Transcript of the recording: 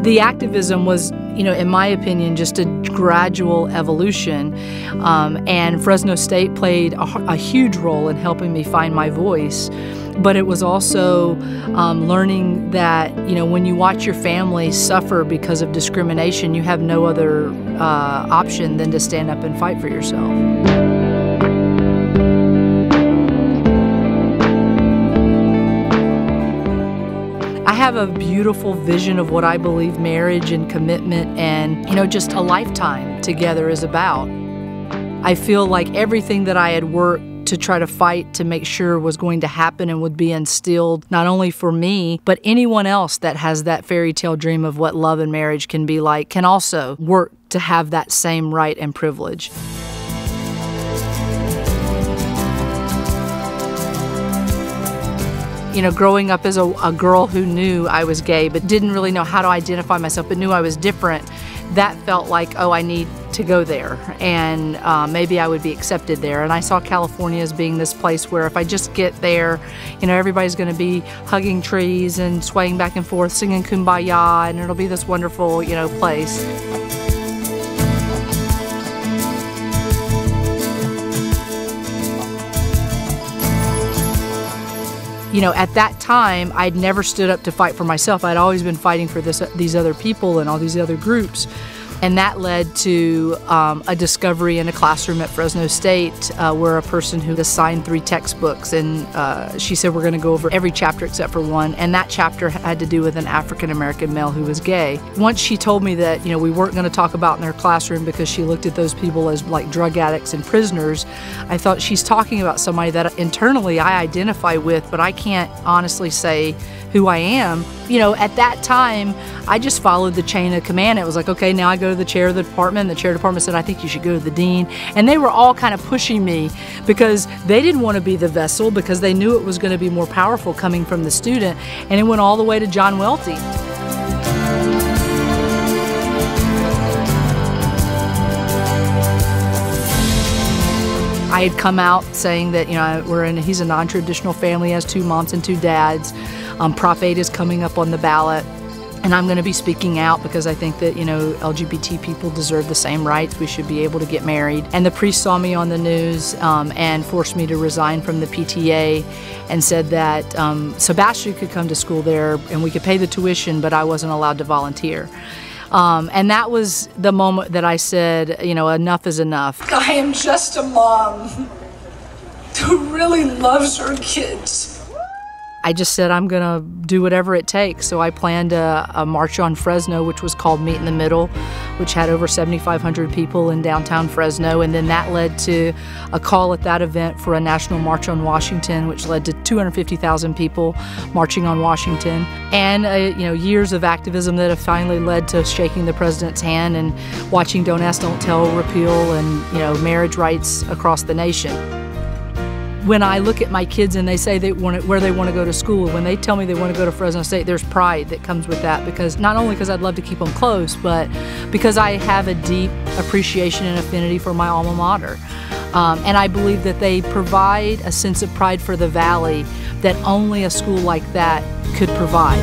The activism was, in my opinion, just a gradual evolution, and Fresno State played a huge role in helping me find my voice. But it was also learning that, when you watch your family suffer because of discrimination, you have no other option than to stand up and fight for yourself. I have a beautiful vision of what I believe marriage and commitment and, just a lifetime together is about. I feel like everything that I had worked to try to fight to make sure was going to happen and would be instilled not only for me, but anyone else that has that fairy tale dream of what love and marriage can be like can also work to have that same right and privilege. Growing up as a girl who knew I was gay but didn't really know how to identify myself but knew I was different, that felt like, oh, I need to go there and maybe I would be accepted there. And I saw California as being this place where if I just get there, everybody's going to be hugging trees and swaying back and forth, singing Kumbaya, and it'll be this wonderful, place. At that time, I'd never stood up to fight for myself. I'd always been fighting for these other people and all these other groups. And that led to a discovery in a classroom at Fresno State where a person who assigned 3 textbooks, and she said we're going to go over every chapter except for one, and that chapter had to do with an African-American male who was gay. Once she told me that we weren't going to talk about in their classroom because she looked at those people as like drug addicts and prisoners, I thought she's talking about somebody that internally I identify with, but I can't honestly say who I am. At that time, I just followed the chain of command. It was like, okay, now I go to the chair of the department. The chair of the department said, I think you should go to the dean. And they were all kind of pushing me because they didn't want to be the vessel because they knew it was going to be more powerful coming from the student. And it went all the way to John Welty. I had come out saying that, he's a non-traditional family, has 2 moms and 2 dads. Prop 8 is coming up on the ballot, and I'm going to be speaking out because I think that, LGBT people deserve the same rights. We should be able to get married. And the priest saw me on the news and forced me to resign from the PTA and said that Sebastian could come to school there and we could pay the tuition, but I wasn't allowed to volunteer. And that was the moment that I said, enough is enough. I am just a mom who really loves her kids. I just said I'm going to do whatever it takes. So I planned a march on Fresno, which was called Meet in the Middle, which had over 7,500 people in downtown Fresno. And then that led to a call at that event for a national march on Washington, which led to 250,000 people marching on Washington. And years of activism that have finally led to shaking the president's hand and watching Don't Ask, Don't Tell repeal and marriage rights across the nation. When I look at my kids and they say where they want to go to school, when they tell me they want to go to Fresno State, there's pride that comes with that, because not only because I'd love to keep them close, but because I have a deep appreciation and affinity for my alma mater. And I believe that they provide a sense of pride for the Valley that only a school like that could provide.